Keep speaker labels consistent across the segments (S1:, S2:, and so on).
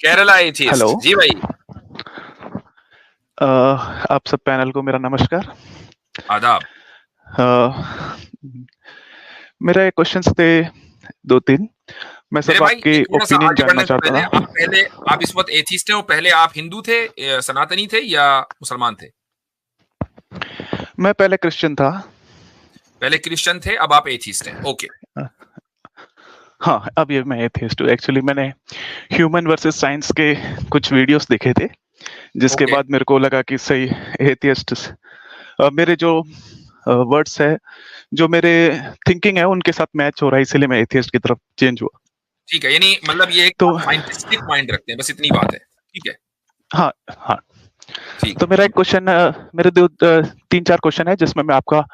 S1: Kerala
S2: hello.
S1: Atheist जी भाई।
S2: आप सब पैनल को मेरा नमस्कार।
S1: आदाब।
S2: मेरा एक क्वेश्चंस थे 2-3। मैं
S1: मेरे
S2: सब
S1: भाई
S2: आपके
S1: एक थोड़ा सा
S2: ओपिनियन
S1: आगे
S2: जानना
S1: बढ़ने से
S2: चाहता
S1: पहले
S2: था।
S1: आप इस वक्त एथियस्ट हैं और पहले आप हिंदू थे, सनातनी थे या मुसलमान थे?
S2: मैं पहले क्रिश्चियन था।
S1: पहले क्रिश्चियन थे, अब आप एथियस्ट हैं। ओके।
S2: हाँ, अब ये मैं एथियस्ट हूँ। एक्चुअली मैंने ह्यूमन वर्सेस साइंस के कुछ वीडियोस देखे थे, जिसके
S1: ओके।
S2: बाद मेरे को लगा कि सही एथियस्ट मेरे जो वर्ड्स है, जो मेरे थिंकिंग है, उनके साथ मैच हो रहा है, इसलिए मैं एथियस्ट की तरफ चेंज हुआ।
S1: ठीक है, यानी मतलब ये एक
S2: तो
S1: साइंटिस्टिक माइंड रखते हैं, बस इतनी बात है। ठीक है।
S2: हाँ, हाँ।
S1: ठीक
S2: तो
S1: है।
S2: मेरा एक क्वेश्चन, मेरे 3-4 क्वेश्चन है जिसमें मैं आपका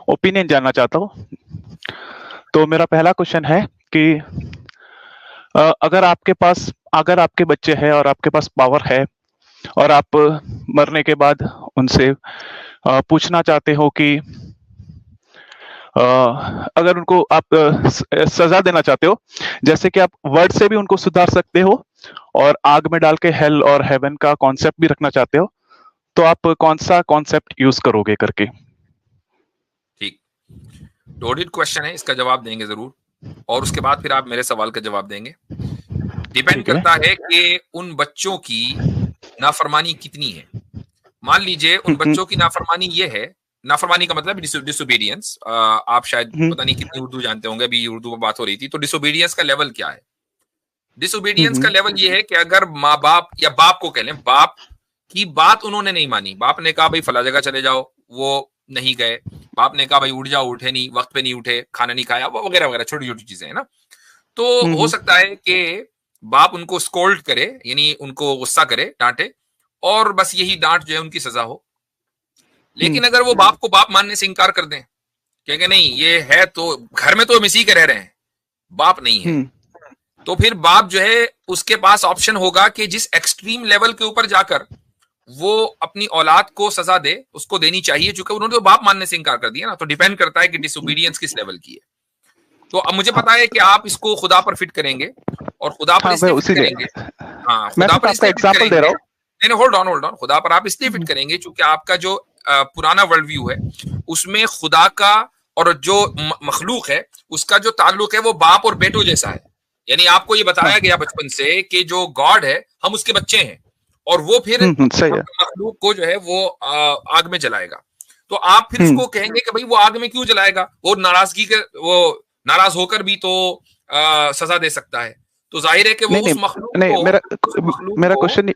S2: ओपिनियन जानना चाहता हूँ। तो मेरा पहला क्वेश्चन है कि अगर आपके बच्चे हैं और आपके पास पावर है और आप मरने के बाद उनसे पूछना चाहते हो कि अगर उनको आप सजा देना चाहते हो, जैसे कि आप वर्ड से भी उनको सुधार सकते हो और आग में डाल के हेल और हेवन का कॉन्सेप्ट भी रखना चाहते हो, तो आप कौन सा कॉन्सेप्ट यूज करोगे करके?
S1: ठीक। लोडेड क्वेश्चन है, इसका जवाब देंगे जरूर, और उसके बाद फिर आप मेरे सवाल का जवाब देंगे। डिपेंड
S2: ठीक है।
S1: करता है कि उन बच्चों की नाफरमानी कितनी है। मान लीजिए उन
S2: हम्म,
S1: बच्चों की नाफरमानी ये है, नाफरमानी का मतलब डिसोबीडियंस। आप शायद
S2: हम्म,
S1: पता नहीं कितनी उर्दू जानते होंगे, अभी उर्दू में बात हो रही थी, तो डिसोबीडियंस का लेवल क्या है? डिसोबीडियंस का
S2: हम्म,
S1: लेवल ये है कि अगर माँ बाप या बाप को कह लें, बाप की बात उन्होंने नहीं मानी, बाप ने कहा भाई फला जगह चले जाओ, वो नहीं गए, बाप ने कहा भाई उठ जाओ, उठे नहीं, वक्त पे नहीं उठे, खाना नहीं खाया, वगैरह वगैरह, छोटी छोटी चीजें है ना। तो हो
S2: हम्म,
S1: सकता है कि बाप उनको स्कोल्ड करे, यानी उनको गुस्सा करे, डांटे, और बस यही डांट जो है उनकी सजा हो।
S2: हम्म,
S1: लेकिन अगर वो बाप को बाप मानने से इंकार कर दें, कहेंगे नहीं ये है, तो घर में तो हम इसी के रह रहे हैं, बाप नहीं है,
S2: हम्म,
S1: तो फिर बाप जो है उसके पास ऑप्शन होगा कि जिस एक्सट्रीम लेवल के ऊपर जाकर वो अपनी औलाद को सजा दे, उसको देनी चाहिए, क्योंकि उन्होंने तो बाप मानने से इंकार कर दिया ना। तो डिपेंड करता है कि डिसोबीडियंस किस लेवल की है। तो अब मुझे
S2: हाँ,
S1: पता है कि आप इसको खुदा पर फिट करेंगे, और खुदा पर
S2: हाँ, मैं
S1: इसलिए फिट
S2: उसीलिए
S1: करेंगे, हाँ
S2: मैं
S1: खुदा
S2: सिर्फ
S1: पर
S2: आपका
S1: इसलिए फिट
S2: एग्जांपल दे
S1: करेंगे,
S2: रहा हूँ।
S1: नहीं नहीं, होल्ड ऑन, खुदा पर आप इसलिए फिट करेंगे क्योंकि आपका जो पुराना वर्ल्ड व्यू है उसमें खुदा का और जो मखलूक है उसका जो ताल्लुक है वो बाप और बेटो जैसा है। यानी आपको ये
S2: हाँ,
S1: बताया गया बचपन से कि जो गॉड है हम उसके बच्चे हैं, और वो फिर
S2: सही है।
S1: मखलूक को जो है वो आग में जलाएगा। तो आप फिर
S2: हम्म,
S1: उसको कहेंगे कि भाई वो आग में क्यों जलाएगा, वो नाराजगी के, वो नाराज होकर भी तो सजा दे सकता है। तो जाहिर है कि वो
S2: नहीं, नहीं, नहीं,
S1: उस मखलूक
S2: मेरा
S1: को
S2: क्वेश्चन,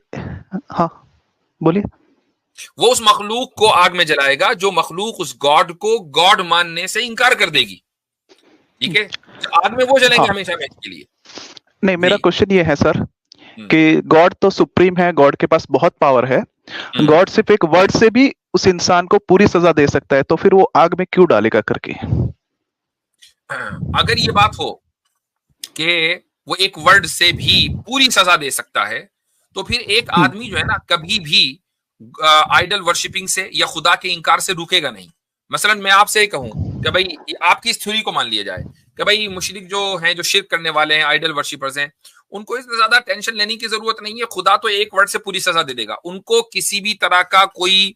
S2: हाँ, बोलिए।
S1: वो उस मखलूक को आग में जलाएगा जो मखलूक उस गॉड को गॉड मानने से इंकार कर देगी। ठीक है, तो आग में वो जलेंगे
S2: हाँ,
S1: हमेशा हमेशा के लिए।
S2: नहीं, मेरा
S1: जी।
S2: क्वेश्चन ये है सर
S1: हम्म।
S2: कि गॉड तो सुप्रीम है, गॉड के पास बहुत पावर है।
S1: हम्म।
S2: गॉड सिर्फ एक वर्ड से भी उस इंसान को पूरी सजा दे सकता है, तो फिर वो आग में क्यों डालेगा करके?
S1: अगर ये बात हो कि वो एक वर्ड से भी पूरी सजा दे सकता है, तो फिर एक
S2: हम्म,
S1: आदमी जो है ना कभी भी आइडल वर्शिपिंग से या खुदा के इंकार से रुकेगा नहीं। मसलन मैं आपसे कहूं कि भाई आपकी इस थ्योरी को मान लिया जाए कि भाई मुशरिक जो हैं, जो शिरक करने वाले हैं, आइडल वर्शिपर्स हैं, उनको इसमें ज्यादा टेंशन लेने की जरूरत नहीं है, खुदा तो एक वर्ड से पूरी सजा दे देगा। उनको किसी भी तरह का कोई,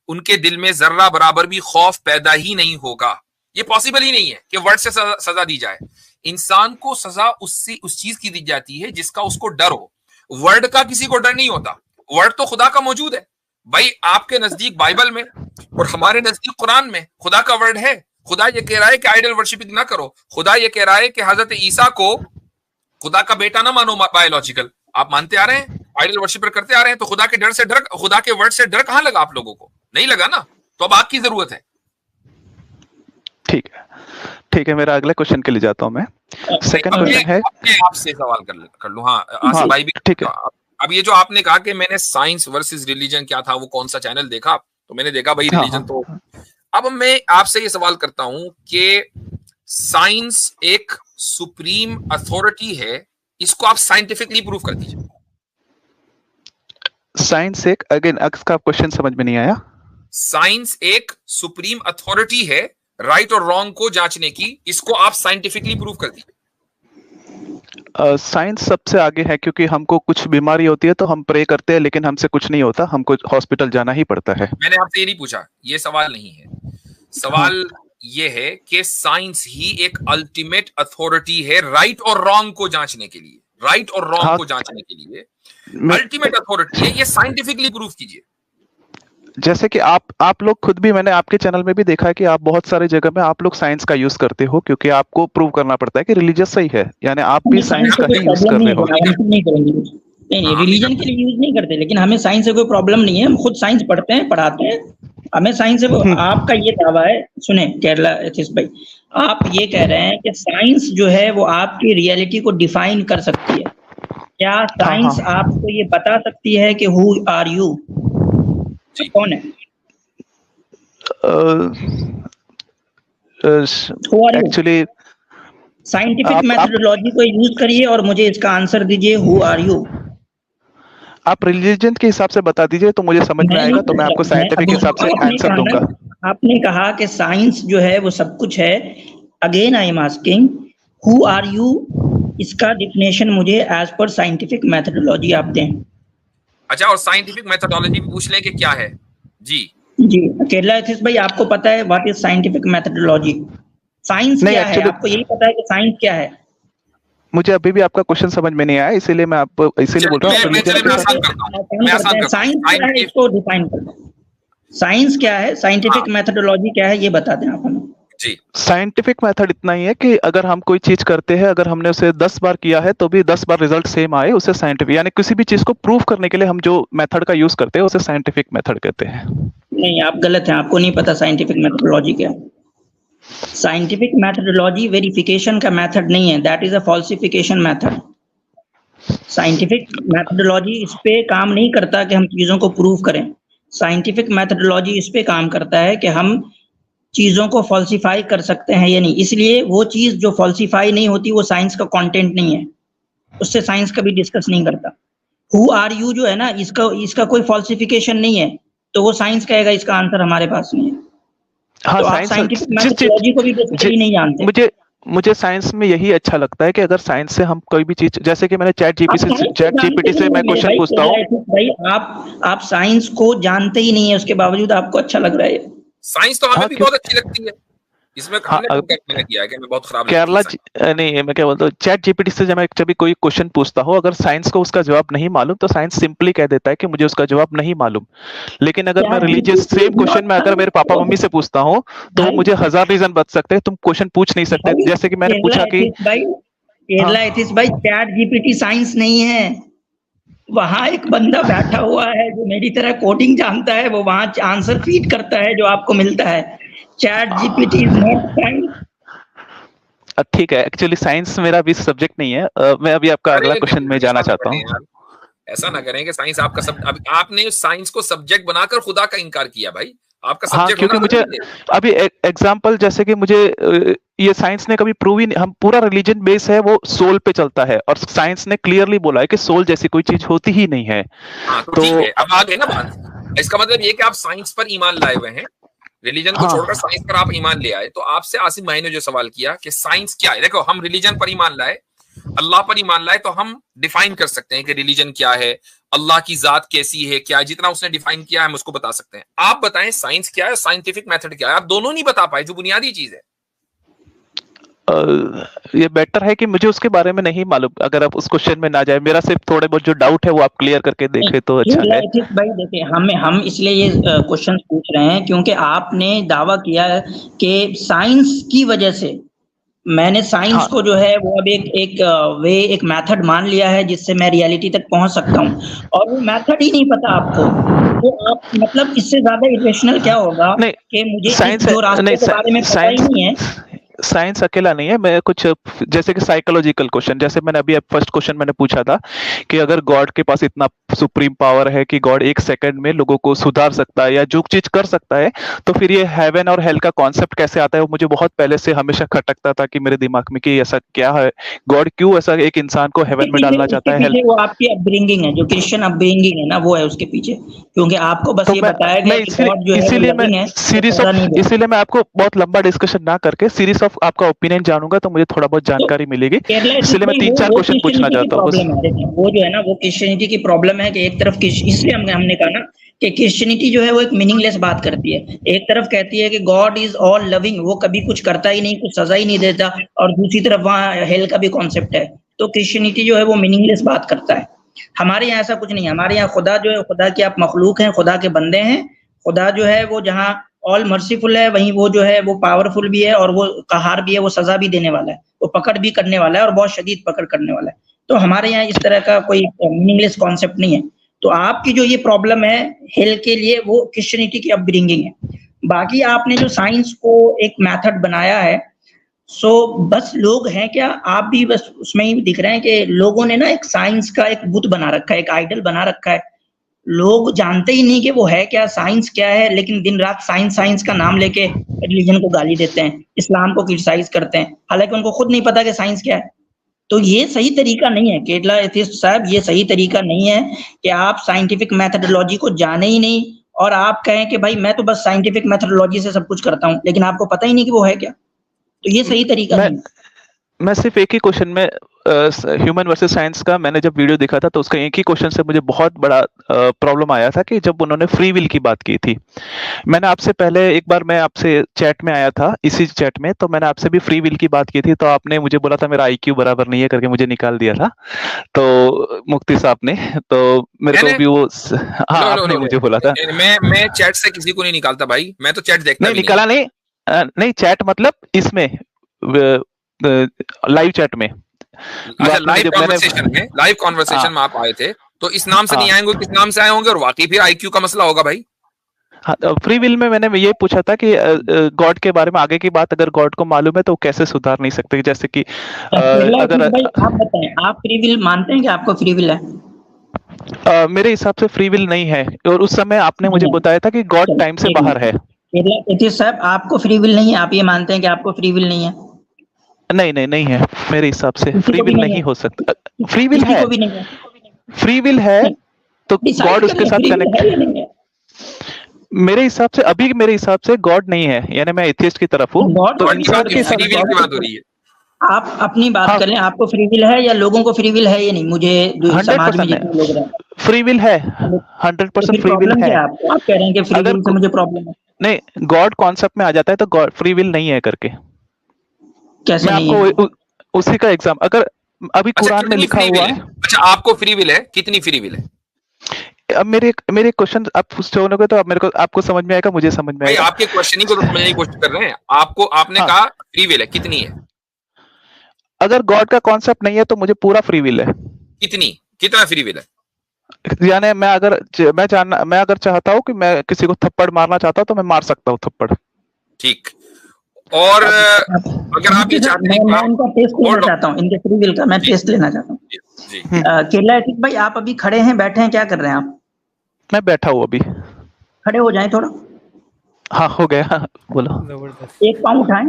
S1: उनके दिल में जर्रा बराबर भी खौफ पैदा ही नहीं होगा। ये पॉसिबल ही नहीं है कि वर्ड से सजा दी जाए। इंसान को सजा उससे उस चीज की दी जाती है जिसका उसको डर हो। वर्ड का किसी को डर नहीं होता, वर्ड तो खुदा का मौजूद है। भाई आपके नजदीक बाइबल में और हमारे नजदीक कुरान में खुदा का वर्ड है। खुदा ये कह रहा है कि आइडल वर्शिपिंग ना करो। खुदा ये कह रहा है कि हजरत ईसा को खुदा का बेटा ना मानो बायोलॉजिकल। आप मानते आ रहे हैं, आइडल वर्शिपर करते आ रहे हैं, तो खुदा के डर से डर, खुदा के वर्ड से डर कहां लगा आप लोगों को? नहीं लगा ना। तो अब आग की जरूरत है।
S2: ठीक है, ठीक है, मेरा अगले क्वेश्चन के लिए जाता हूं मैं। सेकंड
S1: अब मैं
S2: क्वेश्चन है।
S1: अपने आपसे सवाल कर लूं। हाँ
S2: हाँ,
S1: आसिफ भाई भी।
S2: ठीक है।
S1: अब ये जो आपने कहा कि मैंने साइंस वर्सेस रिलीजन क्या था, वो कौन सा चैनल देखा, तो मैंने देखा भाई
S2: हाँ,
S1: रिलीजन। तो
S2: हाँ,
S1: अब मैं आपसे ये सवाल करता हूं कि साइंस एक सुप्रीम अथॉरिटी है, इसको आप साइंटिफिकली प्रूव कर दीजिए।
S2: साइंस एक, अगेन का क्वेश्चन समझ में नहीं आया।
S1: साइंस एक सुप्रीम अथॉरिटी है राइट और रॉन्ग को जांचने की, इसको आप साइंटिफिकली प्रूव कर दीजिए।
S2: साइंस सबसे आगे है, क्योंकि हमको कुछ बीमारी होती है तो हम प्रे करते हैं, लेकिन हमसे कुछ नहीं होता, हमको हॉस्पिटल जाना ही पड़ता है।
S1: मैंने आपसे ये नहीं पूछा, ये सवाल नहीं है। सवाल ये है कि साइंस ही एक अल्टीमेट अथॉरिटी है राइट और रॉन्ग को जांचने के लिए, राइट और रॉन्ग को जांचने के लिए अल्टीमेट अथॉरिटी है। ये साइंटिफिकली प्रूफ कीजिए।
S2: जैसे कि आप लोग खुद भी, मैंने आपके चैनल में भी देखा है कि आप बहुत सारे जगह में आप लोग साइंस का यूज करते हो, क्योंकि आपको प्रूव करना पड़ता है कि रिलीजियस सही है, यानी आप भी साइंस का ही यूज कर रहे हो।
S3: नहीं, रिलीजन के लिए यूज नहीं करते, लेकिन हमें साइंस से कोई प्रॉब्लम नहीं है। हम खुद साइंस पढ़ते हैं, पढ़ाते हैं, हमें साइंस से आपका ये दावा है, सुने केरला एथिस्ट भाई, आप ये कह रहे हैं कि साइंस जो है वो आपकी रियलिटी को डिफाइन कर सकती है। क्या साइंस आपको ये बता सकती है कि हु आर यू, कौन है?
S2: एक्चुअली
S3: साइंटिफिक मेथोडोलॉजी को यूज करिए और मुझे इसका आंसर दीजिए, हु आर यू।
S2: आप रिलीजन के हिसाब से बता दीजिए तो मुझे समझ में आएगा, तो मैं आपको साइंटिफिक हिसाब से आंसर दूंगा।
S3: आपने कहा कि साइंस जो है वो सब कुछ है। Again I am asking, who are you, इसका डिफिनेशन मुझे एज पर साइंटिफिक मेथोडोलॉजी आप दें।
S1: अच्छा, और साइंटिफिक मेथोडोलॉजी भी पूछ लें कि क्या है। जी
S3: जी, केरला एथिस्ट भाई, आपको पता है what is scientific methodology? Science क्या है? आपको यही पता है कि साइंस क्या है?
S2: मुझे अभी भी आपका क्वेश्चन समझ में नहीं आया, इसीलिए मैं आपको इसीलिए बोल रहा हूँ।
S3: साइंस क्या है, साइंटिफिक मेथोडोलॉजी क्या है, ये बता दें आप हमें।
S1: जी,
S2: साइंटिफिक मेथड इतना ही है कि अगर हम कोई चीज करते हैं, अगर हमने उसे 10 बार किया है तो भी 10 बार रिजल्ट सेम आए, उसे साइंटिफिक, यानी किसी भी चीज को प्रूव करने के लिए हम जो मेथड का यूज करते हैं उसे साइंटिफिक मेथड कहते हैं।
S3: नहीं, आप गलत हैं, आपको नहीं पता साइंटिफिक मेथोडोलॉजी क्या है। साइंटिफिक मेथोडोलॉजी वेरिफिकेशन का मेथड नहीं है, that is a falsification method. Scientific methodology इस पे काम नहीं करता कि हम चीजों को प्रूव करें। साइंटिफिक मेथोडोलॉजी इस पे काम करता है कि हम चीजों को फॉल्सिफाई कर सकते हैं या नहीं। इसलिए वो चीज जो फॉल्सिफाई नहीं होती वो साइंस का कंटेंट नहीं है, उससे साइंस कभी डिस्कस नहीं करता। हु आर यू जो है ना, इसका कोई फॉल्सिफिकेशन नहीं है, तो वो साइंस कहेगा इसका आंसर हमारे पास नहीं है।
S2: हाँ,
S3: तो आप साइंटिफिक मेथोडोलॉजी को भी बेसिकली नहीं जानते।
S2: मुझे साइंस में यही अच्छा लगता है कि अगर साइंस से हम कोई भी चीज, जैसे कि मैंने चैट जीपीटी से मैं क्वेश्चन पूछता हूँ।
S3: भाई आप साइंस को जानते ही नहीं है, उसके बावजूद आपको अच्छा लग रहा है।
S1: साइंस तो हमें भी बहुत अच्छी लगती है, इसमें हमने किया है कि मैं बहुत खराब
S2: केरला नहीं, मैं क्या बोलता हूँ, चैट जीपीटी से जब भी कोई क्वेश्चन पूछता हो, अगर साइंस को उसका जवाब नहीं मालूम तो साइंस सिंपली कह देता है कि मुझे उसका जवाब नहीं मालूम। लेकिन अगर मैं रिलीजियस सेम क्वेश्चन में अगर मेरे पापा मम्मी से पूछता हूँ तो मुझे 1000 रीजन बता सकते हैं, तुम क्वेश्चन पूछ नहीं सकते। जैसे कि मैंने पूछा कि
S3: केरला एथिस्ट भाई, चैट जीपीटी साइंस नहीं है। वहां एक बंदा बैठा हुआ है जो मेरी तरह कोडिंग जानता है, वो वहां आंसर फीड करता है जो आपको मिलता है। Chat GPT is not science.
S2: ठीक है, एक्चुअली साइंस मेरा भी सब्जेक्ट नहीं है। मैं अभी आपका अगला क्वेश्चन में जाना चाहता हूँ।
S1: ऐसा ना करें कि साइंस आपका आपने साइंस को सब्जेक्ट बनाकर खुदा का इनकार किया भाई। आपका सब्जेक्ट,
S2: क्योंकि मुझे अभी एग्जांपल, जैसे कि मुझे ये साइंस ने कभी प्रूव ही नहीं, हम पूरा रिलीजन बेस है वो सोल पे चलता है, और साइंस ने क्लियरली बोला है कि सोल जैसी कोई चीज होती ही नहीं है।
S1: तो ठीक है, अब आ गए ना बात। इसका मतलब ये कि आप साइंस पर ईमान लाए हुए हैं, रिलीजन को छोड़कर साइंस पर आप ईमान ले आए। तो आपसे आसिम भाई ने जो सवाल किया कि साइंस क्या है, देखो हम रिलीजन पर ईमान लाए, अल्लाह पर ईमान लाए, तो हम डिफाइन कर सकते हैं कि रिलीजन क्या है, अल्लाह की जात कैसी है, क्या है, जितना उसने डिफाइन किया है हम उसको बता सकते हैं। आप बताएं साइंस क्या है, साइंटिफिक मेथड क्या है। आप दोनों नहीं बता पाए जो बुनियादी चीज है।
S2: ये बेटर है कि मुझे उसके बारे में नहीं मालूम, अगर आप उस क्वेश्चन में ना जाए। मेरा सिर्फ थोड़े बहुत जो डाउट है वो आप क्लियर करके देखें तो अच्छा है।
S3: भाई देखिए, हम इसलिए ये क्वेश्चन पूछ रहे हैं क्योंकि आपने दावा किया कि साइंस की वजह से, मैंने साइंस को जो है वो अब एक मेथड मान लिया है जिससे मैं रियलिटी तक पहुंच सकता हूं, और वो मेथड ही नहीं पता आपको। तो आप मतलब इससे ज्यादा इरेशनल क्या होगा कि मुझे जो रास्ते के बारे में पता ही नहीं है।
S2: साइंस अकेला नहीं है, मैं कुछ जैसे कि साइकोलॉजिकल क्वेश्चन, जैसे मैंने अभी फर्स्ट क्वेश्चन मैंने पूछा था कि अगर गॉड के पास इतना सुप्रीम पावर है कि गॉड 1 सेकंड में लोगों को सुधार सकता है या जो चीज कर सकता है, तो फिर ये हेवन और हेल का कॉन्सेप्ट कैसे आता है। वो मुझे बहुत पहले से हमेशा खटकता था कि मेरे दिमाग में कि ऐसा क्या है, गॉड क्यों ऐसा एक इंसान को हेवन में डालना चाहता है।
S3: वो आपकी अपब्रिंगिंग है, जो क्रिश्चियन अपब्रिंगिंग है ना, वो है उसके पीछे, क्योंकि आपको बस ये बताया गया कि गॉड जो है,
S2: इसीलिए मैं आपको बहुत लंबा डिस्कशन ना करके सीरीज का आपका ओपिनियन जानूंगा तो मुझे थोड़ा बहुत जानकारी मिलेगी,
S3: केरला
S2: इसलिए मैं
S3: वो
S2: 3-4 क्वेश्चन पूछना
S3: क्रिश्चियनिटी की
S2: चाहता हूँ बस।
S3: प्रॉब्लम है। देखिए, वो जो है ना, वो क्रिश्चियनिटी की प्रॉब्लम है कि एक तरफ इसलिए हमने कहा ना कि क्रिश्चियनिटी जो है वो एक मीनिंगलेस बात करती है। एक तरफ कहती है कि गॉड इज ऑल लविंग, वो कभी कुछ करता ही नहीं, कुछ सजा ही नहीं देता, और दूसरी तरफ वहाँ हेल का भी कॉन्सेप्ट है। तो क्रिश्चियनिटी जो है वो मीनिंगलेस बात करता है। हमारे यहाँ ऐसा कुछ नहीं है। हमारे यहाँ खुदा जो है, खुदा के आप मखलूक हैं, खुदा के बंदे हैं। खुदा जो है वो जहाँ ऑल मर्सीफुल है, वहीं वो जो है वो पावरफुल भी है, और वो कहार भी है, वो सजा भी देने वाला है, वो पकड़ भी करने वाला है, और बहुत शदीद पकड़ करने वाला है। तो हमारे यहाँ इस तरह का कोई मीनिंगलेस कॉन्सेप्ट नहीं है। तो आपकी जो ये प्रॉब्लम है हेल के लिए, वो क्रिश्चियनिटी की अपब्रिंगिंग है। बाकी आपने जो साइंस को एक मेथड बनाया है, सो बस लोग हैं क्या, आप भी बस उसमें ही दिख रहे हैं कि लोगों ने ना एक साइंस का एक बुत बना रखा है, एक आइडल बना रखा है। लोग जानते ही नहीं कि वो है क्या, साइंस क्या है, लेकिन दिन रात साइंस साइंस का नाम लेके रिलीजन को गाली देते हैं, इस्लाम को क्रिटिसाइज करते हैं, हालांकि उनको खुद नहीं पता कि साइंस क्या है। तो ये सही तरीका नहीं है केरला एथिस्ट साहब, ये सही तरीका नहीं है कि आप साइंटिफिक मेथोडोलॉजी को जाने ही नहीं और आप कहें कि भाई मैं तो बस साइंटिफिक मेथोडोलॉजी से सब कुछ करता हूँ, लेकिन आपको पता ही नहीं कि वो है क्या। तो ये सही तरीका नहीं है।
S2: मैं सिर्फ एक ही क्वेश्चन में ह्यूमन वर्सेस साइंस का मैंने जब वीडियो देखा था तो उसका एक ही क्वेश्चन से मुझे बहुत बड़ा प्रॉब्लम आया था कि जब उन्होंने फ्री विल की बात की थी। मैंने आपसे पहले एक बार मैं आपसे चैट में आया था, इसी चैट में, तो मैंने आपसे भी फ्री विल की बात की थी, तो आपने मुझे बोला था मेरा आईक्यू बराबर नहीं है करके मुझे निकाल दिया था, तो मुफ्ती साहब ने, तो मेरे को भी वो हाँ आपने मुझे बोला था।
S1: मैं चैट से किसी को नहीं निकालता भाई, मैं तो चैट देखता
S2: नहीं
S1: भी
S2: निकाला नहीं, नहीं चैट मतलब इसमें लाइव चैट में।
S1: अच्छा, लाइव कॉन्वर्सेशन में, लाइव कॉन्वर्सेशन में आप आए थे, तो इस नाम से नहीं आएंगे, किस नाम से आए होंगे, और वाकई फिर आईक्यू का मसला होगा भाई।
S2: हाँ, फ्री विल में मैंने ये पूछा था कि गॉड के बारे में आगे की बात अगर गॉड को मालूम है तो कैसे सुधार नहीं सकते, जैसे कि अगर
S3: भाई आप बताएं, आप फ्री विल मानते हैं कि आपको फ्री विल है?
S2: मेरे हिसाब से फ्री विल नहीं है, और उस समय आपने मुझे बताया था कि गॉड टाइम से बाहर है।
S3: साहब आपको फ्री विल नहीं है, आप ये मानते हैं कि आपको फ्री विल नहीं है?
S2: नहीं नहीं नहीं है, मेरे हिसाब से फ्री विल नहीं हो सकता। फ्री विल है, फ्री विल है तो गॉड उसके साथ कनेक्ट, मेरे हिसाब से अभी मेरे हिसाब से गॉड नहीं है, यानी मैं एथियस्ट की तरफ हूँ, तो इंसान के
S1: फ्री विल की बात हो रही है।
S3: आप अपनी बात करें, आपको फ्री विल है या लोगों को फ्री विल है या नहीं? मुझे जो समाज में जितने लोग हैं,
S2: फ्री विल है, 100% फ्री विल है।
S3: आप कह रहे हैं कि फ्री विल से मुझे प्रॉब्लम है?
S2: नहीं, गॉड कॉन्सेप्ट में आ जाता है तो गॉड फ्री विल नहीं है करके।
S3: कैसे नहीं
S2: है? आपको उसी का एग्जाम, अगर अभी कुरान में लिखा हुआ है।
S1: अच्छा, आपको फ्री विल है, कितनी फ्री विल है?
S2: अब मेरे क्वेश्चन आप सुनोगे तो अब मेरे को आपको समझ में आएगा, मुझे समझ में आएगा।
S1: आपके क्वेश्चन को तो समझने की कोशिश कर रहे हैं। आपको आपने कहा फ्री विल है, कितनी है?
S2: अगर गॉड का कॉन्सेप्ट नहीं है तो मुझे पूरा फ्री विल है।
S1: कितना फ्री विल है?
S2: यानी मैं अगर चाहता हूँ कि मैं किसी को थप्पड़ मारना चाहता हूँ तो मैं मार सकता हूँ थप्पड़।
S1: ठीक। और अगर आप ये चाहते हैं,
S3: मैं उनका टेस्ट लेना चाहता हूँ, इनके फ्री विल का मैं टेस्ट लेना चाहता हूँ। केरला एथिक भाई, आप अभी खड़े हैं, बैठे हैं, क्या कर रहे हैं आप?
S2: मैं बैठा हूँ अभी।
S3: खड़े हो जाएं थोड़ा।
S2: हाँ हो गया, बोलो।
S3: एक पाँव उठाएं।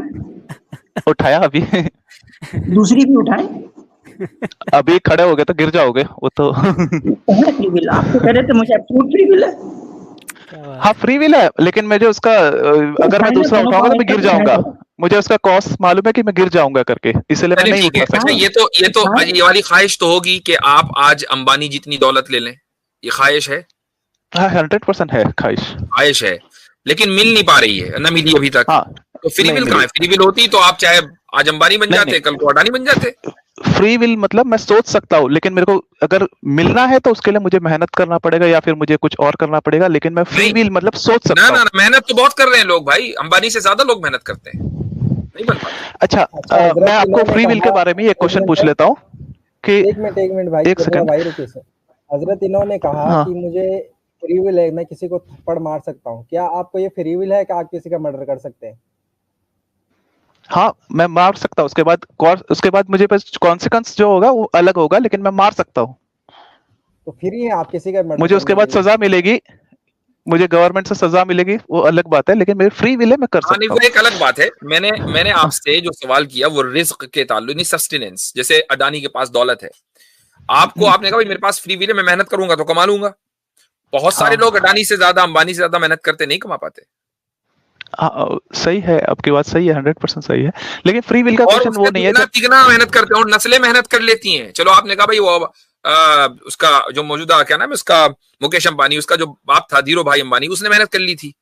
S2: उठाया अभी।
S3: दूसरी भी उठाएं।
S2: अभी खड़े हो गए तो गिर जाओगे, वो तो।
S3: फ्री विल आपको कह रहे थे, मुझे एब्सोल्यूट फ्री विल है।
S2: हाँ फ्री विल है, लेकिन मुझे उसका अगर मैं दूसरा उठाऊंगा तो मैं गिर जाऊंगा, मुझे उसका कॉस्ट मालूम है कि मैं गिर जाऊंगा करके, इसलिए मैं नहीं उठा सकता।
S1: ये वाली ख्वाहिश तो होगी कि आप आज अंबानी जितनी दौलत ले लें, ये ख्वाहिश है?
S2: हाँ 100% है ख्वाहिश
S1: है, लेकिन मिल नहीं पा रही है, ना मिली अभी तक।
S2: हाँ,
S1: तो फ्री विल कहाँ है? फ्री विल होती तो आप चाहे आज अंबानी बन जाते, कल को अडानी बन जाते।
S2: फ्री विल मतलब मैं सोच सकता हूँ, लेकिन मेरे को अगर मिलना है तो उसके लिए मुझे मेहनत करना पड़ेगा या फिर मुझे कुछ और करना पड़ेगा, लेकिन मैं फ्री विल मतलब सोच सकता हूँ।
S1: ना मेहनत तो बहुत कर रहे हैं लोग भाई, अंबानी से ज्यादा लोग मेहनत करते हैं, नहीं बन पाते।
S2: अच्छा, मैं आपको फ्री विल के बारे में एक क्वेश्चन पूछ लेता हूँ कि
S4: एक मिनट भाई, एक सेकंड भाई, रुकिए सर। हजरत इन्होंने कहा कि मुझे फ्री विल है, मैं किसी को थप्पड़ मार सकता हूँ, क्या आपको ये फ्री विल है कि आप किसी का मर्डर कर सकते हैं?
S2: हाँ मैं मार सकता हूँ, उसके बाद मुझे बस कॉन्सिक्वेंस जो होगा वो अलग होगा, लेकिन मैं मार सकता हूँ।
S4: तो फ्री है आप किसी का मर्डर?
S2: मुझे उसके बाद सजा मिलेगी, मुझे गवर्नमेंट से सजा मिलेगी, वो अलग बात है, लेकिन मेरी फ्री विल है, मैं कर सकता हूँ।
S1: वो एक अलग बात है। मैंने आपसे जो सवाल किया वो रिस्क के ताल्लुक, नहीं सस्टेनेंस। जैसे अडानी के पास दौलत है, आपने कहा भाई मेरे पास फ्री विल है, मैं मेहनत करूंगा तो कमा लूंगा। बहुत सारे लोग अडानी से ज्यादा, अंबानी से ज्यादा मेहनत करते नहीं कमा पाते।
S2: हाँ, सही है, आपकी बात सही है, 100% सही है, लेकिन फ्री विल का
S1: और
S2: क्वेश्चन वो नहीं है।
S1: तिगना मेहनत करते हैं और नस्लें मेहनत कर लेती हैं। चलो आपने कहा भाई वो उसका जो मौजूदा क्या नाम है उसका, मुकेश अंबानी, उसका जो बाप था धीरू भाई अंबानी, उसने मेहनत कर ली थी,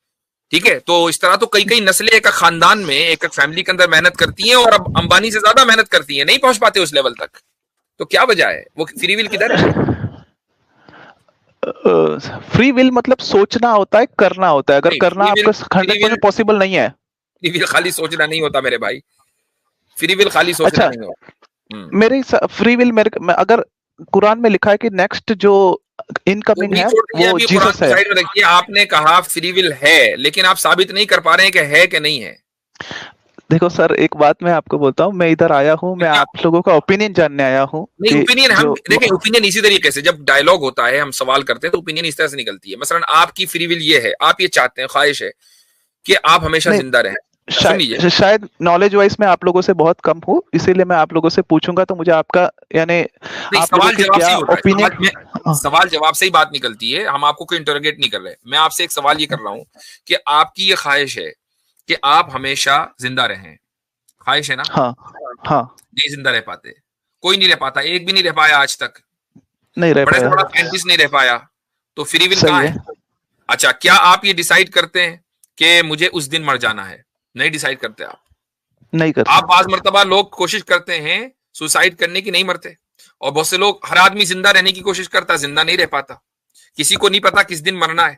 S1: ठीक है। तो इस तरह तो कई कई नस्लें एक खानदान में, एक फैमिली के अंदर मेहनत करती हैं और अब अंबानी से ज्यादा मेहनत करती हैं, नहीं पहुंच पाते उस लेवल तक। तो क्या वजह है, वो फ्री विल किधर है?
S2: फ्री विल मतलब सोचना होता है, करना होता है। अगर करना आपका 100% पॉसिबल नहीं है।
S1: फ्री विल खाली सोचना नहीं होता मेरे भाई, फ्री विल खाली सोचना
S2: अच्छा,
S1: नहीं होता।
S2: मेरे फ्री विल अगर कुरान में लिखा है कि नेक्स्ट जो इनकमिंग है वो जीसस है।
S1: साइड में रखिए, आपने कहा फ्री विल है, लेकिन आप साबित नहीं कर पा रहे हैं कि है कि नहीं है।
S2: देखो सर, एक बात मैं आपको बोलता हूँ, मैं इधर आया हूँ, मैं आप लोगों का ओपिनियन जानने आया हूँ।
S1: नहीं, ओपिनियन हम देखिए, ओपिनियन इसी तरीके से जब डायलॉग होता है, हम सवाल करते हैं तो ओपिनियन इस तरह से निकलती है। मसलन आपकी फ्री विल ये है, आप ये चाहते हैं, ख्वाहिश है कि आप हमेशा जिंदा रहें।
S2: शायद नॉलेज वाइज में आप लोगों से बहुत कम हूँ, इसीलिए मैं आप लोगों से पूछूंगा तो मुझे आपका यानी आप लोगों की क्या ओपिनियन।
S1: सवाल जवाब से ही बात निकलती है, हम आपको कोई इंटरोगेट नहीं कर रहे। मैं आपसे एक सवाल ये कर रहा हूँ कि आपकी ये ख्वाहिश है कि आप हमेशा जिंदा रहें, ख्वाहिश है ना?
S2: हाँ हाँ।
S1: नहीं जिंदा रह पाते, कोई नहीं रह पाता, एक भी नहीं रह पाया आज तक,
S2: नहीं रह
S1: बड़े
S2: पाया,
S1: से बड़ा साइंटिस्ट नहीं रह पाया। तो फ्री विल
S2: सही
S1: कहाँ
S2: है।
S1: है? अच्छा, क्या आप ये डिसाइड करते हैं कि मुझे उस दिन मर जाना है? नहीं डिसाइड करते आप,
S2: नहीं करते।
S1: आप बाज मर्तबा लोग कोशिश करते हैं सुसाइड करने की, नहीं मरते। और बहुत से लोग, हर आदमी जिंदा रहने की कोशिश करता है, जिंदा नहीं रह पाता। किसी को नहीं पता किस दिन मरना है।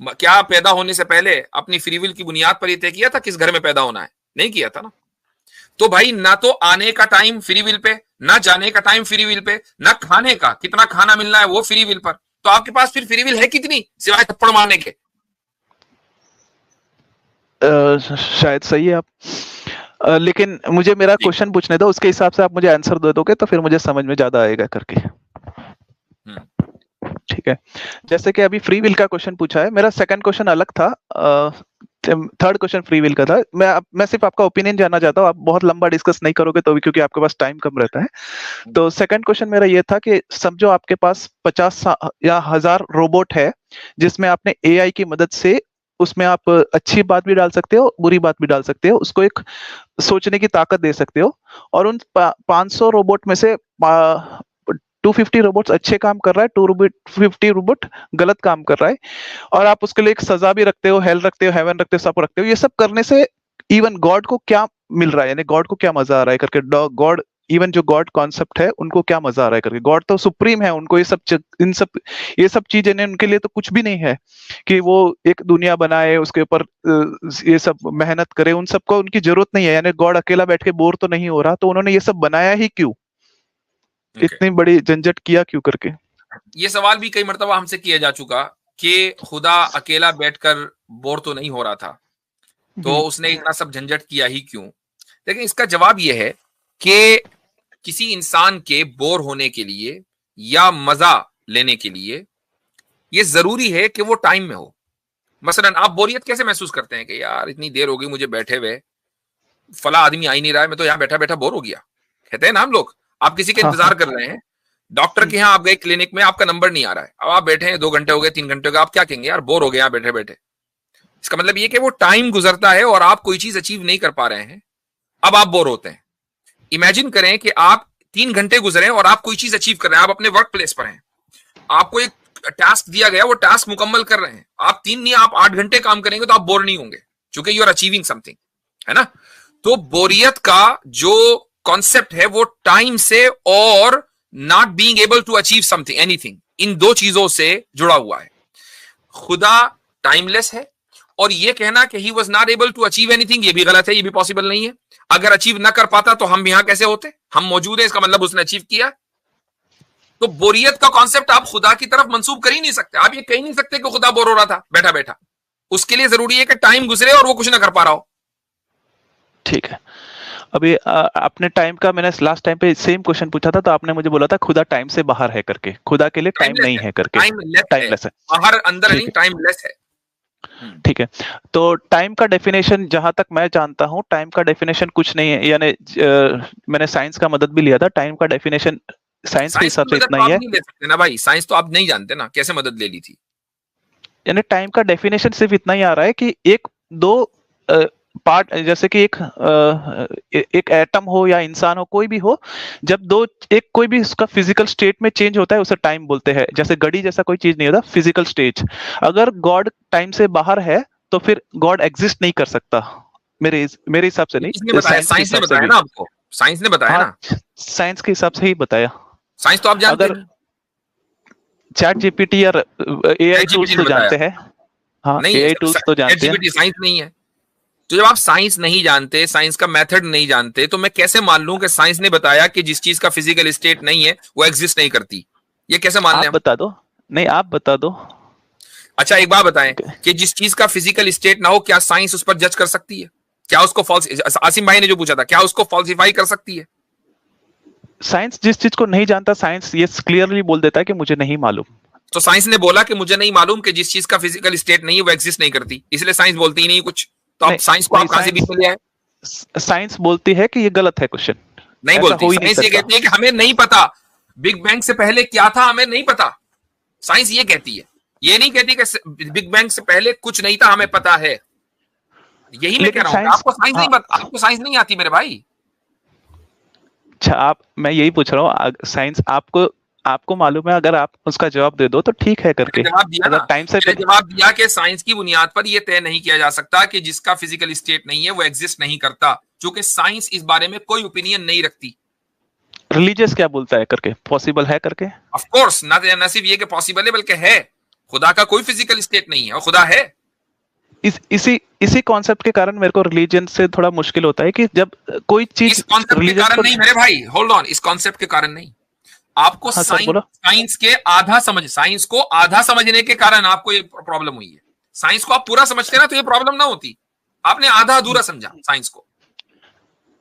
S1: क्या पैदा होने से पहले अपनी फ्री विल की बुनियाद पर यह तय किया था किस घर में पैदा होना है? नहीं किया था ना। तो भाई ना तो आने का टाइम फ्री विल पे, ना जाने का टाइम फ्री विल पे, ना खाने का कितना खाना मिलना है वो फ्री विल पर। तो आपके पास फिर फ्री विल है कितनी सिवाय थप्पड़ मारने के?
S2: शायद सही है आप, लेकिन मुझे मेरा क्वेश्चन पूछने दो, उसके हिसाब से आप मुझे आंसर दे दोगे तो फिर मुझे समझ में ज्यादा आएगा करके। ठीक है, जैसे कि अभी फ्री विल का क्वेश्चन पूछा है, मेरा सेकंड क्वेश्चन अलग था। थर्ड क्वेश्चन फ्री विल का था। मैं सिर्फ आपका ओपिनियन जानना चाहता हूँ, आप बहुत लंबा डिस्कस नहीं करोगे तो भी, क्योंकि आपके पास टाइम कम रहता है। तो सेकंड क्वेश्चन मेरा ये था कि समझो आपके पास 50 या 1000 रोबोट है, जिसमें आपने एआई की मदद से उसमें आप अच्छी बात भी डाल सकते हो, बुरी बात भी डाल सकते हो, उसको एक सोचने की ताकत दे सकते हो। और उन 500 रोबोट में से 250 रोबोट्स अच्छे काम कर रहा है, 250 रोबोट गलत काम कर रहा है, और आप उसके लिए एक सजा भी रखते हो, हेल रखते हो, हेवन रखते हो, सब रखते हो। ये सब करने से इवन गॉड को क्या मिल रहा है, यानी गॉड को क्या मजा आ रहा है करके, गॉड इवन जो गॉड कॉन्सेप्ट है उनको क्या मजा आ रहा है करके। गॉड तो सुप्रीम है, उनको ये सब चीजें उनके लिए तो कुछ भी नहीं है कि वो एक दुनिया बनाए, उसके ऊपर ये सब मेहनत करे, उन सबको उनकी जरूरत नहीं है। यानी गॉड अकेला बैठ के बोर तो नहीं हो रहा, तो उन्होंने ये सब बनाया ही क्यों? इतनी बड़ी झंझट किया क्यों करके?
S1: ये सवाल भी कई मर्तबा हमसे किया जा चुका कि खुदा अकेला बैठकर बोर तो नहीं हो रहा था, तो उसने इतना सब झंझट किया ही क्यों? लेकिन इसका जवाब यह है कि किसी इंसान के बोर होने के लिए या मजा लेने के लिए ये जरूरी है कि वो टाइम में हो। मसलन आप बोरियत कैसे महसूस करते हैं कि यार इतनी देर हो गई मुझे बैठे हुए, फला आदमी आ ही नहीं रहा है, मैं तो यहाँ बैठा बैठा बोर हो गया, कहते हैं ना हम लोग। आप किसी का इंतजार कर रहे हैं, डॉक्टर के यहाँ आप गए क्लिनिक में, आपका नंबर नहीं आ रहा है, अब आप बैठे हैं 2 घंटे हो गए, 3 घंटे हो गए, आप क्या कहेंगे? यार बोर हो गए यहाँ बैठे बैठे। इसका मतलब ये कि वो टाइम गुजरता है और आप कोई चीज अचीव नहीं कर पा रहे हैं, अब आप बोर होते हैं। इमेजिन करें कि आप 3 घंटे गुजरे और आप कोई चीज अचीव कर रहे हैं, आप अपने वर्क प्लेस पर हैं, आपको एक टास्क दिया गया, वो टास्क मुकम्मल कर रहे हैं, आप 3 नहीं आप 8 घंटे काम करेंगे तो आप बोर नहीं होंगे, क्योंकि यू आर अचीविंग समथिंग, है ना। तो बोरियत का जो कॉन्सेप्ट है वो टाइम से और not being able to achieve something anything, इन 2 चीजों से जुड़ा हुआ है। खुदा टाइमलेस है, और ये कहना कि he was not able to achieve anything ये भी गलत है, ये भी पॉसिबल नहीं है। अगर अचीव ना कर पाता तो हम यहां कैसे होते? हम मौजूद है, इसका मतलब उसने अचीव किया। तो बोरियत का कॉन्सेप्ट आप खुदा की तरफ मंसूब कर ही नहीं सकते। आप ये कह नहीं सकते कि खुदा बोर हो रहा था बैठा बैठा, उसके लिए जरूरी है कि टाइम गुजरे और वो कुछ ना कर पा रहा हो।
S2: ठीक है, अभी आपने टाइम का, मैंने लास्ट टाइम पे सेम क्वेश्चन पूछा था, तो आपने मुझे बोला था खुदा टाइम से बाहर है करके, खुदा के लिए टाइम नहीं है करके।
S1: टाइमलेस है, बाहर अंदर नहीं, टाइमलेस है।
S2: ठीक है, तो टाइम का डेफिनेशन जहां तक मैं जानता हूं, टाइम का डेफिनेशन कुछ नहीं है, यानी मैंने साइंस का मदद भी लिया था। टाइम का डेफिनेशन साइंस के हिसाब से इतना ही है।
S1: नहीं ले सकते ना भाई, साइंस तो आप नहीं जानते ना, कैसे मदद ले ली थी?
S2: यानी टाइम का डेफिनेशन सिर्फ इतना ही आ रहा है कि 1 2 पार्ट, जैसे कि एक एटम हो या इंसान हो, कोई भी हो, जब एक कोई भी उसका फिजिकल स्टेट में चेंज होता है उसे टाइम बोलते हैं। जैसे घड़ी जैसा कोई चीज नहीं होता, फिजिकल स्टेज। अगर गॉड टाइम से बाहर है तो फिर गॉड एग्जिस्ट नहीं कर सकता, मेरे हिसाब से नहीं,
S1: किसने बताया? साइंस ने बताया ना आपको, साइंस ने बताया ना,
S2: साइंस के हिसाब से ही बताया।
S1: साइंस तो आप जानते
S2: अगर
S1: हैं,
S2: चैट जीपीटी या एआई टूल्स तो जानते हैं, हाँ एआई टूल्स तो जानते हैं।
S1: साइंस नहीं है। तो जब आप साइंस नहीं जानते, साइंस का मेथड नहीं जानते, तो मैं कैसे मान लूं कि साइंस ने बताया कि जिस चीज का फिजिकल स्टेट नहीं है वो एग्जिस्ट नहीं करती? ये कैसे मान लें?
S2: आप बता दो। नहीं, आप बता दो।
S1: अच्छा एक बात बताएं कि जिस चीज का फिजिकल स्टेट ना हो, क्या साइंस उस पर जज कर सकती है? क्या उसको फॉल्स, आसिम भाई ने जो पूछा था, क्या उसको फॉल्सिफाई कर सकती है?
S2: साइंस जिस चीज को नहीं जानता, साइंस ये क्लियरली बोल देता है कि मुझे नहीं मालूम।
S1: तो साइंस ने बोला कि मुझे नहीं मालूम कि जिस चीज का फिजिकल स्टेट नहीं है वो एग्जिस्ट नहीं करती, इसलिए साइंस बोलती ही नहीं कुछ। तो आप साइंस को आप कहां से बीच में ले आए?
S2: साइंस बोलती है कि ये गलत है क्वेश्चन,
S1: नहीं बोलती। साइंस ये कहती है कि हमें नहीं पता बिग बैंग से पहले क्या था, हमें नहीं पता। साइंस ये कहती है, ये नहीं कहती कि बिग बैंग से पहले कुछ नहीं था, हमें पता है। यही मैं कह रहा हूं, आपको साइंस नहीं, आपको साइंस नहीं आती मेरे भाई।
S2: अच्छा, मैं यही पूछ रहा हूँ, साइंस आपको मालूम है, अगर आप उसका जवाब दे दो तो ठीक है करके।
S1: जवाब दिया ना,
S2: टाइम से
S1: जवाब दिया कि साइंस की बुनियाद पर यह तय नहीं किया जा सकता कि जिसका फिजिकल स्टेट नहीं है वो एग्जिस्ट नहीं करता, क्योंकि साइंस इस बारे में कोई ओपिनियन नहीं रखती।
S2: रिलीजियस क्या बोलता है करके, पॉसिबल है करके।
S1: ऑफ कोर्स, न सिर्फ ये कि पॉसिबल है बल्कि है। खुदा का कोई फिजिकल स्टेट नहीं है और खुदा है।
S2: इसी कॉन्सेप्ट के कारण मेरे को रिलीजन से थोड़ा मुश्किल होता है कि जब कोई चीज,
S1: इस कॉन्सेप्ट के कारण नहीं मेरे भाई, होल्ड ऑन, इस कॉन्सेप्ट के कारण नहीं, आपको साइंस के साइंस को आधा समझने के कारण आपको ये प्रॉब्लम हुई है। साइंस को आप पूरा समझते ना तो ये प्रॉब्लम ना होती, आपने आधा अधूरा समझा साइंस को।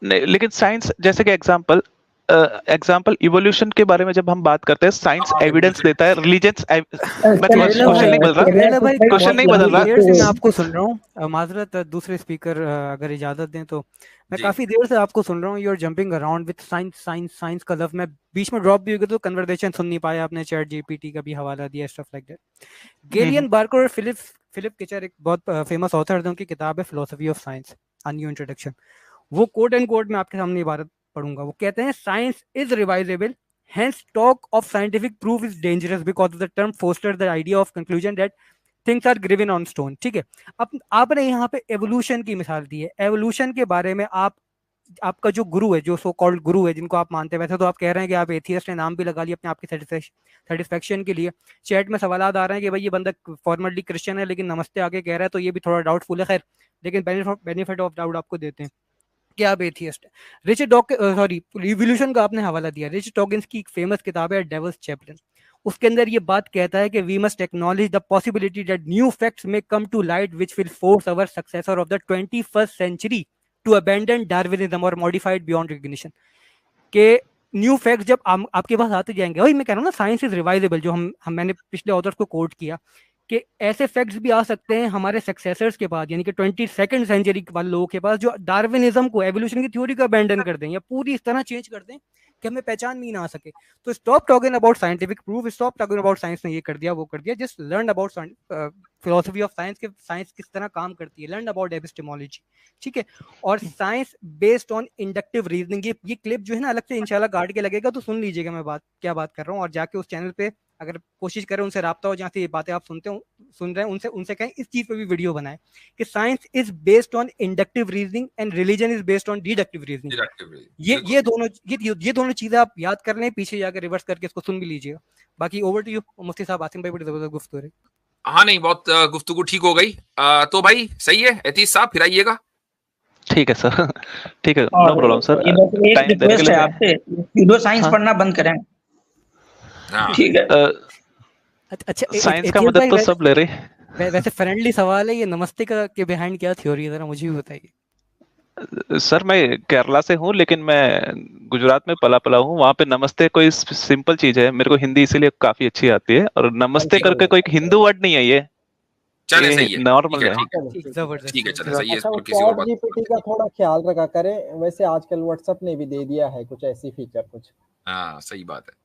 S2: नहीं, लेकिन साइंस जैसे कि एग्जांपल इवोल्यूशन के बारे में जब हम बात करते हैं, साइंस एविडेंस देता है, रिलीजन क्वेश्चन नहीं बदल रहा।
S5: मैं आपको सुन रहा हूँ, माजरत दूसरे स्पीकर अगर इजाजत दें तो मैं काफी देर से आपको सुन रहा हूँ। You are jumping around with science का लव। मैं बीच में ड्रॉप भी हो गया तो कन्वर्सेशन सुन नहीं पाया, आपने चैट जीपीटी का भी हवाला दिया, stuff like that. Gillian Barker और फिलिप किचर एक बहुत फेमस ऑथर थे, उनकी किताब है philosophy of science, a new introduction. वो कोट एंड कोट में आपके सामने इबारत पढ़ूंगा। वो कहते हैं, science is revisable, hence talk of scientific proof is dangerous because the term fosters the idea of conclusion that things are given on stone। ठीक है, अब आपने यहाँ पे एवोल्यूशन की मिसाल दी है। एवोल्यूशन के बारे में आपका जो गुरु है, जो सो कॉल्ड गुरु है जिनको आप मानते हैं, वैसे तो आप कह रहे हैं कि आप एथियस्ट हैं, नाम भी लगा लिया अपने आपकी सेटिस्फेक्शन के लिए। चैट में सवाल आ रहे हैं कि भाई ये बंदा फॉर्मली क्रिश्चियन है लेकिन नमस्ते आगे कह रहा है, तो ये भी थोड़ा डाउटफुल है। खैर, लेकिन बेनिफिट ऑफ डाउट आपको देते हैं कि आप एथियस्ट है। रिवोल्यूशन का आपने हवाला दिया। रिच डॉकिंस की एक फेमस किताब है डेविल्स चैपलिन, उसके अंदर ये बात कहता है कि we must acknowledge the possibility that new facts may come to light which will force our successor of the 21st century to abandon Darwinism और मॉडिफाइड बियॉन्ड रिकग्निशन। के न्यू फैक्ट्स जब आपके पास आते जाएंगे, वही मैं कह रहा हूँ ना, साइंस इज रिवाइजेबल, जो मैंने पिछले ऑथर्स को कोट किया कि ऐसे फैक्ट्स भी आ सकते हैं हमारे सक्सेसर्स के बाद, यानी कि 22nd सेंचुरी वाले लोगों के पास, जो डार्विनिज्म को, एवोल्यूशन की थ्योरी को अबैंडन कर दें या पूरी इस तरह चेंज कर दें कि हमें पहचान भी ना आ सके। तो stop talking about scientific proof, stop talking about science ने ये कर दिया वो कर दिया, just learn about philosophy of science के, साइंस किस तरह काम करती है, लर्न अबाउट एपिस्टेमोलॉजी। ठीक है, और science based on inductive reasoning. ये क्लिप जो है ना अलग से इंशाल्लाह काट के लगेगा, तो सुन लीजिएगा मैं क्या बात कर रहा हूँ, और जाके उस चैनल पे अगर कोशिश करें उनसे राब्ता हो, जहाँ से ये बातें आप सुन रहे हैं, उनसे कहें इस चीज पे भी वीडियो बनाए कि science is based on inductive reasoning and religion is based on deductive reasoning. ये दोनों चीजें आप याद कर लें, पीछे जाकर रिवर्स करके इसको सुन भी लीजिएगा। बाकी ओवर टू यू मुफ्ती साहब। आसिम भाई बड़ी जबरदस्त गुफ्तगू रही।
S1: हाँ नहीं, बहुत गुफ्तगू ठीक हो गई। तो भाई सही है, एतीस साहब फिर आइएगा।
S2: ठीक है सर, ठीक है, नो प्रॉब्लम सर।
S3: एक रिक्वेस्ट है आपसे, वीडियो साइंस पढ़ना बंद करें। ठीक है,
S5: अच्छा,
S2: साइंस का मदद तो सब ले रहे।
S5: वैसे फ्रेंडली सवाल है ये, नमस्ते का के बिहाइंड क्या थ्योरी है, जरा मुझे भी बताइए।
S2: सर मैं केरला से हूँ लेकिन मैं गुजरात में पला हूँ। वहाँ पे नमस्ते कोई सिंपल चीज है, मेरे को हिंदी इसीलिए काफी अच्छी आती है, और नमस्ते करके कोई हिंदू वर्ड नहीं है ये।
S1: चले सही है,
S2: नॉर्मल है।
S1: ठीक है, चले सही है।
S4: अच्छा, चैट जीपीटी का थोड़ा ख्याल रखा करें। वैसे आजकल व्हाट्सएप ने भी दे दिया है कुछ ऐसी फीचर कुछ।
S1: हाँ सही बात है।